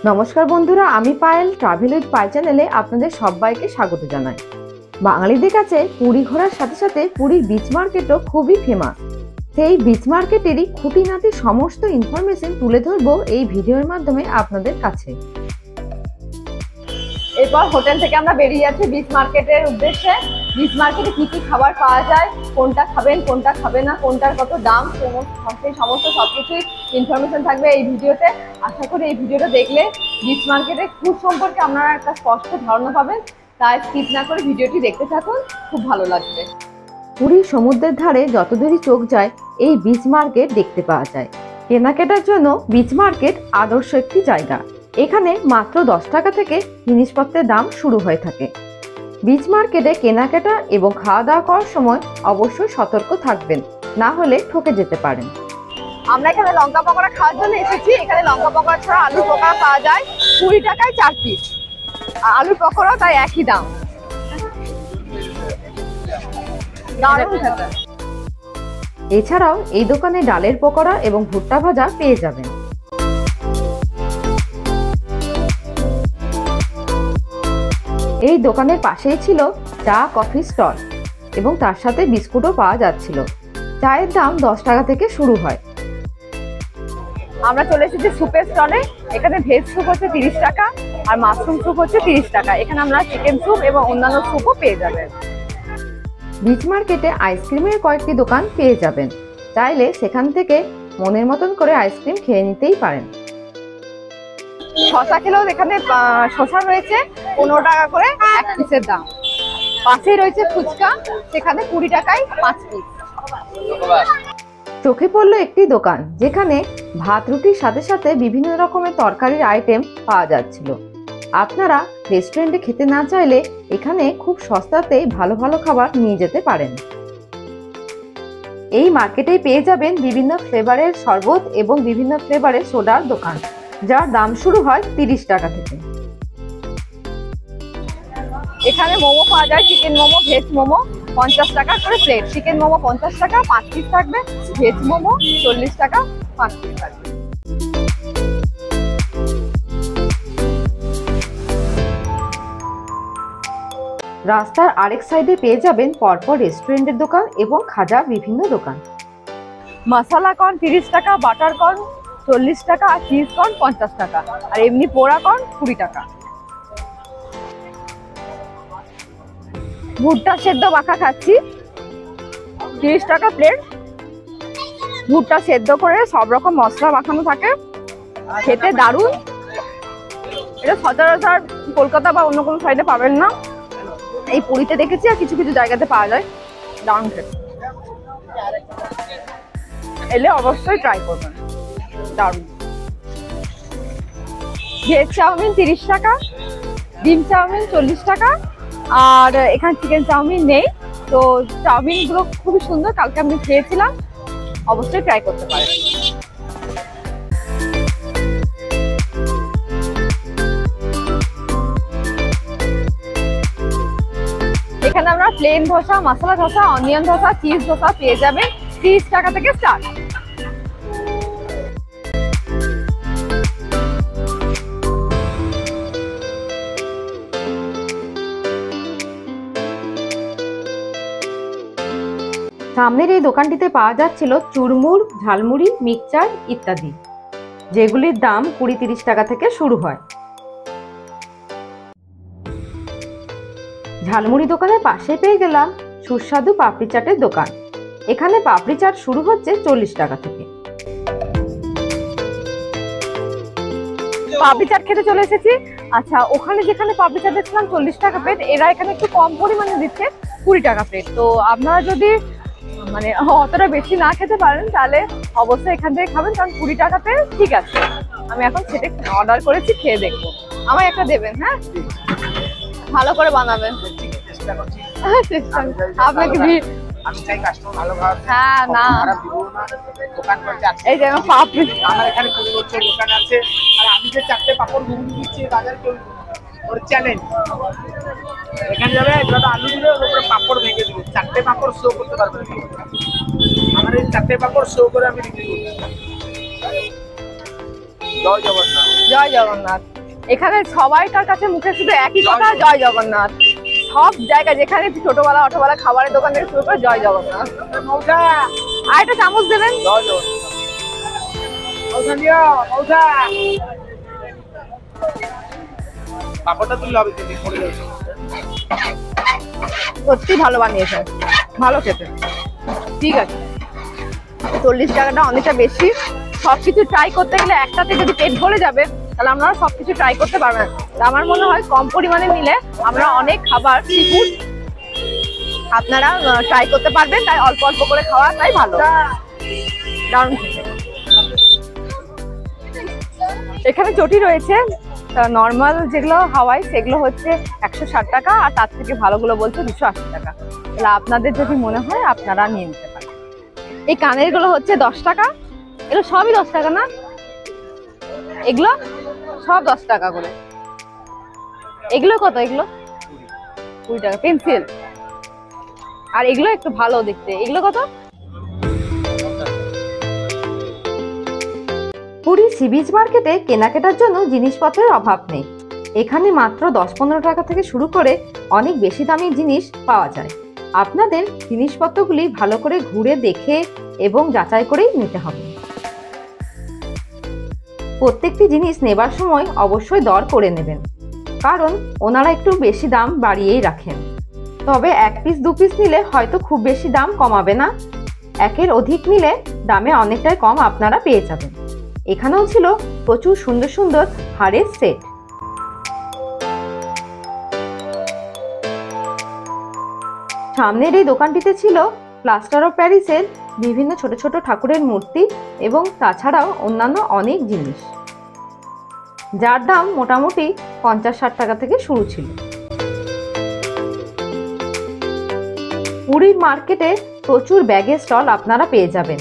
নমস্কার বন্ধুরা, আমি পায়েল ট্রাভেল উইথ পায়েল চ্যানেলে আপনাদের সবাইকে স্বাগত জানাই। বাঙালিদের কাছে পুরী ঘোরার সাথে সাথে পুরীর বিচ মার্কেটও খুবই ফেমাস। সেই বিচ মার্কেটেরই খুঁটিনাটি সমস্ত ইনফরমেশন তুলে ধরবো এই ভিডিওর মাধ্যমে আপনাদের কাছে। এরপর হোটেল থেকে আমরা বেরিয়ে যাচ্ছি বিচ মার্কেটের উদ্দেশ্যে। বিচ মার্কেটে কি কি খাবার পাওয়া যায়, কোনটা খাবেন কোনটা খাবে না, কোনটার কত দাম, সমস্ত সবকিছুই ইনফরমেশন থাকবে এই ভিডিওতে। আশা করি এই ভিডিওটা দেখলে বিচ মার্কেটের ফুড সম্পর্কে আপনারা একটা স্পষ্ট ধারণা পাবেন। তাই স্কিপ না করে ভিডিওটি দেখতে থাকুন, খুব ভালো লাগবে। পুরীর সমুদ্রের ধারে যতদূরই চোখ যায় এই বিচ মার্কেট দেখতে পাওয়া যায়। কেনাকাটার জন্য বিচ মার্কেট আদর্শ একটি জায়গা। এখানে মাত্র 10 টাকা থেকে জিনিসপত্রের দাম শুরু হয়ে থাকে। বিচ মার্কেটে কেনাকাটা এবং খাওয়া দাওয়া করার সময় অবশ্যই সতর্ক থাকবেন, না হলে ঠকে যেতে পারেন। আমরা এখানে লঙ্কা পকোড়া খাওয়ার জন্য এসেছি। এখানে লঙ্কা পকোড়া ছাড়া আলুর পকোড়া পাওয়া যায় 20 টাকায় 4 পিস। আলুর পকোড়া তাই একই দাম। এছাড়াও এই দোকানে ডালের পকোড়া এবং ভুট্টা ভাজা পেয়ে যাবেন। এই দোকানের পাশেই ছিল চা কফি স্টল এবং তার সাথে বিস্কুটও পাওয়া যাচ্ছিল। চায়ের দাম 10 টাকা থেকে শুরু হয়। আমরা চলে এসেছি স্যুপের স্টলে। এখানে ভেজ স্যুপ হচ্ছে 30 টাকা আর মাশরুম স্যুপ হচ্ছে 30 টাকা। এখানে আমরা চিকেন স্যুপ এবং অন্যান্য স্যুপও পেয়ে যাবেন। বিচ মার্কেটে আইসক্রিমের কয়েকটি দোকান পেয়ে যাবেন। চাইলে সেখান থেকে মনের মতন করে আইসক্রিম খেয়ে নিতেই পারেন। শসা খেলেও এখানে শসা রয়েছে 15 টাকা করে 1 পিসের দাম। পাশেই রয়েছে ফুচকা, সেখানে 20 টাকায় 5 পিস। চোখে পড়লো একটি দোকান যেখানে ভাত রুটির সাথে সাথে বিভিন্ন রকমের তরকারির আইটেম পাওয়া যাচ্ছিল। আপনারা রেস্টুরেন্টে খেতে না চাইলে এখানে খুব সস্তাতেই ভালো ভালো খাবার নিয়ে যেতে পারেন। এই মার্কেটে পেয়ে যাবেন বিভিন্ন ফ্লেভারের শরবত এবং বিভিন্ন ফ্লেভারের সোডার দোকান, যার দাম শুরু হয় 30 টাকা থেকে। এখানে মোমো পাওয়া যায়, চিকেন মোমো, ভেজ মোমো 50 টাকা করে প্লেট। চিকেন মোমো 50 টাকা 5 পিস থাকবে, ভেজ মোমো 40 টাকা 5 পিস থাকবে। রাস্তার আরেক সাইডে পেয়ে যাবেন পরপর রেস্টুরেন্টের দোকান এবং খাজার বিভিন্ন দোকান। মশলা কর্ন 30 টাকা, বাটার কর্ন 40 টাকা আর চিজ কর্ন 50 টাকা আর এমনি পোড়া কর্ন 20 টাকা। ভুট্টা সেদ্ধ মাখা খাচ্ছি 30 টাকা প্লেট। ভুট্টা সেদ্ধ করে সব রকম মশলা মাখানো থাকে, খেতে দারুণ। এটা সচরাচর কলকাতা বা অন্য কোনো সাইডে পাবেন না। এই পুরীতে দেখেছি আর কিছু কিছু জায়গাতে পাওয়া যায়। দারুণ খেতে, এলে অবশ্যই ট্রাই করবেন, দারুণ। ভেজ চাউমিন 30 টাকা, ডিম চাউমিন 40 টাকা আর এখানে চিকেন চাউমিন নেই। তো চাউমিন গুলো খুবই সুন্দর, কালকে আমি খেয়েছিলাম, অবশ্যই ট্রাই করতে পারেন। এখানে আমরা plane dosa, masala dosa, onion dosa, cheese dosa পেয়ে যাবেন 30 টাকা থেকে স্টার্ট। সামনের এই দোকানটিতে পাওয়া যাচ্ছিল চুরমুর, ঝালমুড়ি, মিক্সচার ইত্যাদি, যেগুলির দাম 20-30 টাকা থেকে শুরু হয়। ঝালমুড়ি দোকানের পাশে পেয়ে গেলাম সুস্বাদু পাপড়ি চাটের দোকান। এখানে পাপড়ি চাট শুরু হচ্ছে 40 টাকা থেকে। পাপড়ি চাট খেতে চলে এসেছি। আচ্ছা, ওখানে যেখানে পাপড়ি চাট দেখছিলাম 40 টাকা প্লেট, এরা এখানে একটু কম পরিমাণে দিচ্ছে 20 টাকা প্লেট। তো আপনারা যদি মানে অতটা বেশি না খেতে পারেন তাহলে অবশ্যই এখান থেকে খাবেন, কারণ 20 টাকাতে ঠিক আছে। আমি এখন সেটা অর্ডার করেছি, খেয়ে দেখবো। আমায় একটা দেবেন, হ্যাঁ, ভালো করে বানাবেন। আপনাকে আমি চাই কাস্টমার ভালো খাওয়া। হ্যাঁ, না দোকান করতে আছে, এই যে আমার পাপড়ি, আমার এখানে 20 বছর দোকান আছে আর আমি যে 4টে পাপড় ঘুগনি দিচ্ছি বাজার কেউ ওর চ্যালেঞ্জ। এখানে যাবে দাদা, আলু দিলে ওর উপরে পাপড় ভেঙে দিবে, 4টে পাপড় শো করতে পারবে না। আমার এই 4টে পাপড় শো করে আমি বিক্রি করছি। জয় জগন্নাথ। জয় জগন্নাথ। এখানে সবাইকার কাছে মুখে শুধু একই কথা, জয় জগন্নাথ। সব জায়গায় যেখানে ছোটবেলা অটোবেলা খাবারের দোকান থেকে শুরু করে জয় জগন্নাথ। আর একটা চামচ দেবেন। পাপড়টা তুললে হবে, সত্যি ভালো বানিয়েছে, ভালো খেতে। ঠিক আছে, 40 টাকাটা অনেকটা বেশি। সবকিছু ট্রাই করতে গেলে একটাতে যদি পেট ভরে যাবে তাহলে আপনারা সবকিছু ট্রাই করতে পারবেন। আমার মনে হয় কম পরিমাণে নিলে আমরা অনেক খাবার সি ফুড আপনারা ট্রাই করতে পারবেন, তাই অল্প অল্প করে খাওয়াটাই ভালো। দারুণ খেতে। এখানে চটি রয়েছে, নর্মাল যেগুলো হাওয়াই সেগুলো হচ্ছে 160 টাকা, আর তার থেকে ভালোগুলো বলছে 280 টাকা। তাহলে আপনাদের যদি মনে হয় আপনারা নিয়ে নিতে পারেন। এই কানের গুলো হচ্ছে 10 টাকা, এগুলো সবই 10 টাকা না? এগুলো সব 10 টাকা করে। এগুলো কত? এগুলো 20 টাকা পেন্সিল। আর এগুলো একটু ভালো দেখতে, এগুলো কত? পুরী সি বিচ মার্কেটে কেনাকাটার জন্য জিনিসপত্রের অভাব নেই। এখানে মাত্র 10-15 টাকা থেকে শুরু করে অনেক বেশি দামি জিনিস পাওয়া যায়। আপনাদের জিনিসপত্রগুলি ভালো করে ঘুরে দেখে এবং যাচাই করেই নিতে হবে। প্রত্যেকটি জিনিস নেবার সময় অবশ্যই দর করে নেবেন, কারণ ওনারা একটু বেশি দাম বাড়িয়েই রাখেন। তবে 1 পিস 2 পিস নিলে হয়তো খুব বেশি দাম কমাবে না, একের অধিক নিলে দামে অনেকটাই কম আপনারা পেয়ে যাবেন। এখানেও ছিল প্রচুর সুন্দর সুন্দর হারের সেট। সামনের এই দোকানটিতে ছিল প্লাস্টার অফ প্যারিসের বিভিন্ন ছোট ছোট ঠাকুরের মূর্তি এবং তাছাড়াও অন্যান্য অনেক জিনিস, যার দাম মোটামুটি 50-60 টাকা থেকে শুরু ছিল। পুরীর মার্কেটে প্রচুর ব্যাগের স্টল আপনারা পেয়ে যাবেন।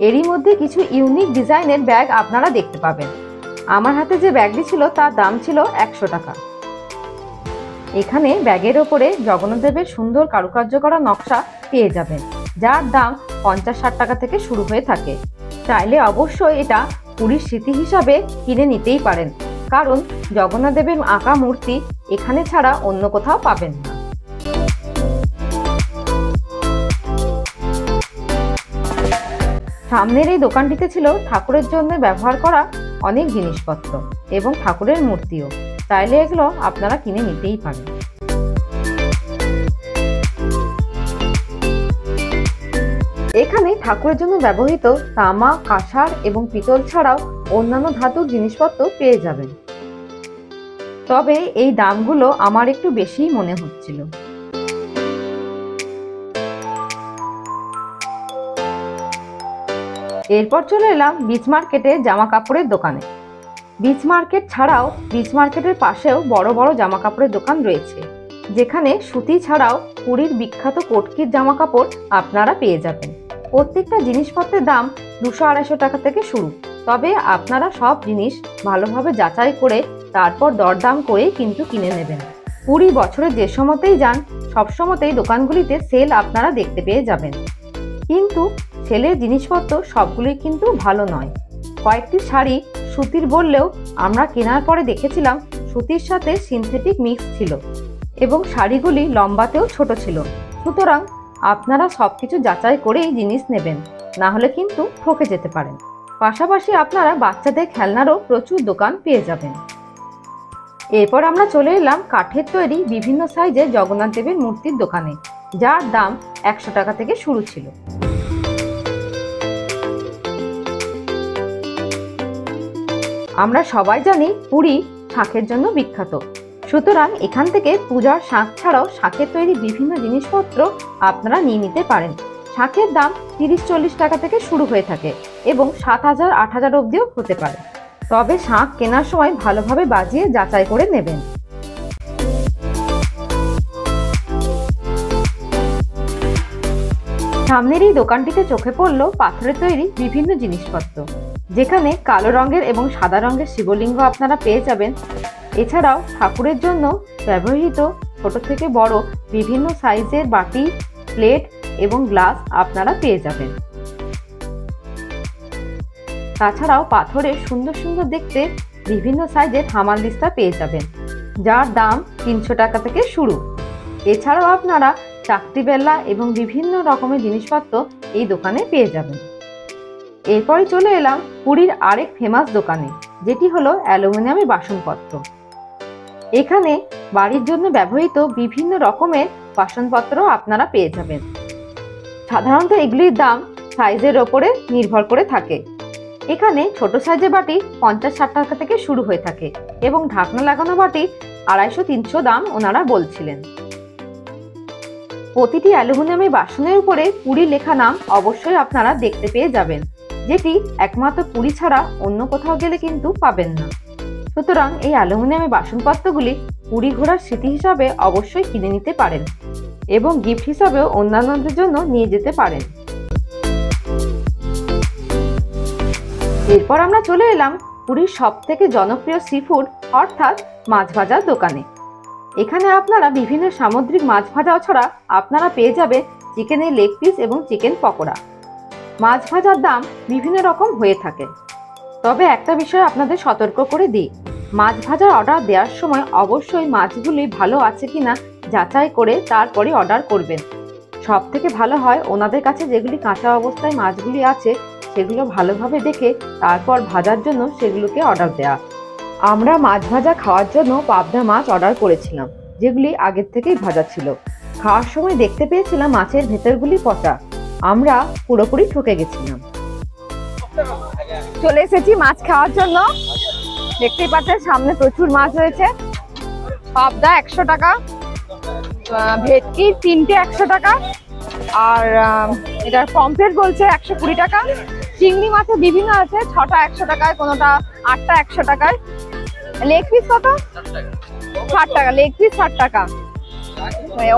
এরই মধ্যে কিছু ইউনিক ডিজাইনের ব্যাগ আপনারা দেখতে পাবেন। আমার হাতে যে ব্যাগটি ছিল তার দাম ছিল 100 টাকা। এখানে ব্যাগের ওপরে জগন্নাথদেবের সুন্দর কারুকার্য করা নকশা পেয়ে যাবেন, যার দাম 50-60 টাকা থেকে শুরু হয়ে থাকে। চাইলে অবশ্যই এটা পুরীর স্মৃতি হিসাবে কিনে নিতেই পারেন, কারণ জগন্নাথদেবের আঁকা মূর্তি এখানে ছাড়া অন্য কোথাও পাবেন না। সামনের এই দোকানটিতে ছিল ঠাকুরের জন্য ব্যবহার করা অনেক জিনিসপত্র এবং ঠাকুরের মূর্তিও, চাইলে এগুলো আপনারা কিনে নিতেই পারেন। এখানে ঠাকুরের জন্য ব্যবহৃত তামা, কাঁসার এবং পিতল ছাড়াও অন্যান্য ধাতুর জিনিসপত্র পেয়ে যাবেন। তবে এই দামগুলো আমার একটু বেশিই মনে হচ্ছিল। এরপর চলে এলাম বিচ মার্কেটে জামা কাপড়ের দোকানে। বিচ মার্কেট ছাড়াও বিচ মার্কেটের পাশেও বড় বড় জামা কাপড়ের দোকান রয়েছে, যেখানে সুতি ছাড়াও পুরীর বিখ্যাত কটকির জামা কাপড় আপনারা পেয়ে যাবেন। প্রত্যেকটা জিনিসপত্রের দাম 200-250 টাকা থেকে শুরু। তবে আপনারা সব জিনিস ভালোভাবে যাচাই করে তারপর দরদাম করে কিন্তু কিনে নেবেন। পুরী বছরে যে সময়তেই যান সবসময়তেই দোকানগুলিতে সেল আপনারা দেখতে পেয়ে যাবেন, কিন্তু সেলের জিনিসপত্র সবগুলোই কিন্তু ভালো নয়। কয়েকটি শাড়ি সুতির বললেও আমরা কেনার পরে দেখেছিলাম সুতির সাথে সিনথেটিক মিক্স ছিল এবং শাড়িগুলি লম্বাতেও ছোট ছিল। সুতরাং আপনারা সবকিছু যাচাই করেই জিনিস নেবেন, না হলে কিন্তু ঠকে যেতে পারেন। পাশাপাশি আপনারা বাচ্চাদের খেলনারও প্রচুর দোকান পেয়ে যাবেন। এরপর আমরা চলে এলাম কাঠের তৈরি বিভিন্ন সাইজের জগন্নাথ দেবের মূর্তির দোকানে, যার দাম 100 টাকা থেকে শুরু ছিল। আমরা সবাই জানি পুরী শাঁখের জন্য বিখ্যাত, সুতরাং এখান থেকে পূজার শাঁখ ছাড়াও শাঁখের তৈরি বিভিন্ন জিনিসপত্র আপনারা নিয়ে নিতে পারেন। শাঁখের দাম 30-40 টাকা থেকে শুরু হয়ে থাকে এবং 7000-8000 অবধিও হতে পারে। তবে শাঁখ কেনার সময় ভালোভাবে বাজিয়ে যাচাই করে নেবেন। সামনের এই দোকানটিতে চোখে পড়ল পাথরের তৈরি বিভিন্ন জিনিসপত্র, যেখানে কালো রঙের এবং সাদা রঙের শিবলিঙ্গ আপনারা পেয়ে যাবেন। এছাড়াও ঠাকুরের জন্য ব্যবহৃত ছোট থেকে বড় বিভিন্ন সাইজের বাটি, প্লেট এবং গ্লাস আপনারা পেয়ে যাবেন। তাছাড়াও পাথরের সুন্দর সুন্দর দেখতে বিভিন্ন সাইজের হামানদিস্তা পেয়ে যাবেন, যার দাম 300 টাকা থেকে শুরু। এছাড়াও আপনারা চাকতি বেল্লা এবং বিভিন্ন রকমের জিনিসপত্র এই দোকানে পেয়ে যাবেন। এরপরে চলে এলাম পুরীর আরেক ফেমাস দোকানে, যেটি হলো অ্যালুমিনিয়ামের বাসনপত্র। এখানে বাড়ির জন্য ব্যবহৃত বিভিন্ন রকমের বাসনপত্র আপনারা পেয়ে যাবেন। সাধারণত এগুলির দাম সাইজের ওপরে নির্ভর করে থাকে। এখানে ছোট সাইজের বাটি 50-60 টাকা থেকে শুরু হয়ে থাকে এবং ঢাকনা লাগানো বাটি 250-300 দাম ওনারা বলছিলেন। প্রতিটি অ্যালুমিনিয়ামের বাসনের উপরে পুরী লেখা নাম অবশ্যই আপনারা দেখতে পেয়ে যাবেন, যেটি একমাত্র পুরী ছাড়া অন্য কোথাও গেলে কিন্তু পাবেন না। সুতরাং এই অ্যালুমিনিয়ামের বাসনপত্রগুলি পুরী ঘোরার স্মৃতি হিসাবে অবশ্যই কিনে নিতে পারেন এবং গিফট হিসাবেও অন্যান্যদের জন্য নিয়ে যেতে পারেন। এরপর আমরা চলে এলাম পুরীর সবথেকে জনপ্রিয় সি ফুড অর্থাৎ মাছ ভাজার দোকানে। এখানে আপনারা বিভিন্ন সামুদ্রিক মাছ ভাজা ছাড়া আপনারা পেয়ে যাবেন চিকেনের লেগ পিস এবং চিকেন পকোড়া। মাছ ভাজার দাম বিভিন্ন রকম হয়ে থাকে, তবে একটা বিষয় আপনাদের সতর্ক করে দিই, মাছ ভাজার অর্ডার দেওয়ার সময় অবশ্যই মাছগুলি ভালো আছে কিনা যাচাই করে তারপরে অর্ডার করবেন। সব থেকে ভালো হয় ওনাদের কাছে যেগুলি কাঁচা অবস্থায় মাছগুলি আছে সেগুলো ভালোভাবে দেখে তারপর ভাজার জন্য সেগুলোকে অর্ডার দেওয়া। আমরা মাছ ভাজা খাওয়ার জন্য পাবদা মাছ অর্ডার করেছিলাম, যেগুলি আগের থেকেই ভাজা ছিল। খাওয়ার সময় দেখতে পেয়েছিলাম মাছের ভেতরগুলি পচা। আমরা পুরোপুরি ঠকে গেছিলাম। চলে এসেছি মাছ খাওয়ার জন্য। দেখতেই পাচ্ছেন সামনে প্রচুর মাছ রয়েছে। পাবদা 100 টাকা, ভেটকি 3টে 100 টাকা, আর এটার পমফ্রেট বলছে 120 টাকা। চিংড়ি মাছের বিভিন্ন আছে, 6টা 100 টাকায়, কোনোটা 8টা 100 টাকায়। লেগ পিস কত? 60 টাকা, লেগ পিস 60 টাকা।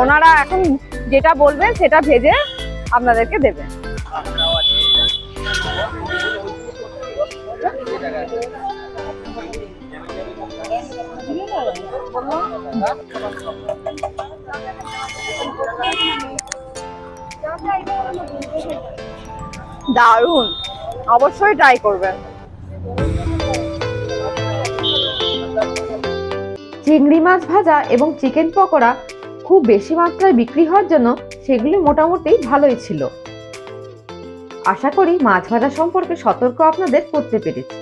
ওনারা এখন যেটা বলবেন সেটা ভেজে আপনাদেরকে দেবে। দারুণ, অবশ্যই ট্রাই করবেন। চিংড়ি মাছ ভাজা এবং চিকেন পকোড়া খুব বেশি মাত্রায় বিক্রি হওয়ার জন্য সেগুলি মোটামুটি ভালোই ছিল। আশা করি মাছ ভাজা সম্পর্কে সতর্ক আপনাদের করতে পেরেছি।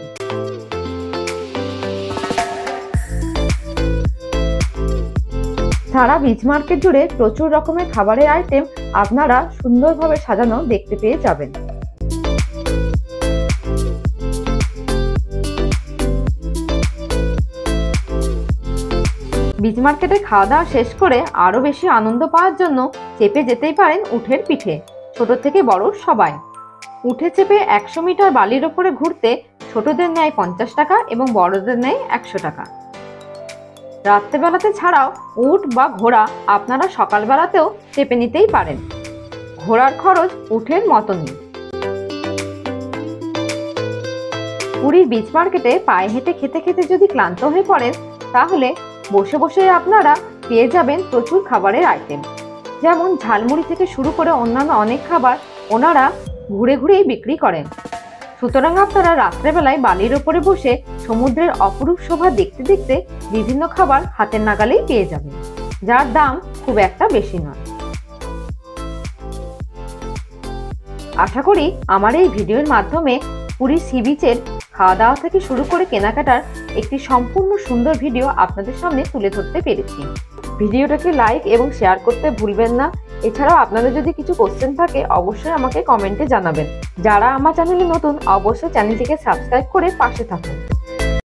সারা বিচ মার্কেট জুড়ে প্রচুর রকমের খাবারের আইটেম আপনারা সুন্দরভাবে সাজানো দেখতে পেয়ে যাবেন। বিচ মার্কেটে খাওয়া দাওয়া শেষ করে আরো বেশি আনন্দ পাওয়ার জন্য চেপে যেতেই পারেন উঠের পিঠে, ছোট থেকে বড় সবাই। উঠে চেপে 100 মিটার বালির ওপরে ঘুরতে ছোটদের নেয় 50 টাকা এবং বড়দের নেয় 100 টাকা। রাত্রেবেলাতে ছাড়াও উট বা ঘোড়া আপনারা সকালবেলাতেও চেপে নিতেই পারেন। ঘোড়ার খরচ উঠের মতনই। পুরীর বিচ মার্কেটে পায়ে হেঁটে খেতে খেতে যদি ক্লান্ত হয়ে পড়েন তাহলে বসে বসে আপনারা পেয়ে যাবেন প্রচুর খাবারের আইটেম, যেমন ঝালমুড়ি থেকে শুরু করে অন্যান্য অনেক খাবার ওনারা ঘুরে ঘুরেই বিক্রি করেন। সুতরাং আপনারা রাত্রেবেলায় বালির ওপরে বসে সমুদ্রের অপরূপ শোভা দেখতে দেখতে বিভিন্ন খাবার হাতের নাগালেই পেয়ে যাবেন, যার দাম খুব একটা বেশি নয়। আশা করি আমার এই ভিডিওর মাধ্যমে পুরী সি বিচের খাওয়া দাওয়া থেকে শুরু করে কেনাকাটার একটি সম্পূর্ণ সুন্দর ভিডিও আপনাদের সামনে তুলে ধরতে পেরেছি। ভিডিওটাকে লাইক এবং শেয়ার করতে ভুলবেন না। এছাড়াও আপনাদের যদি কিছু কোশ্চেন থাকে অবশ্যই আমাকে কমেন্টে জানাবেন। যারা আমার চ্যানেলে নতুন অবশ্যই চ্যানেলটিকে সাবস্ক্রাইব করে পাশে থাকুন।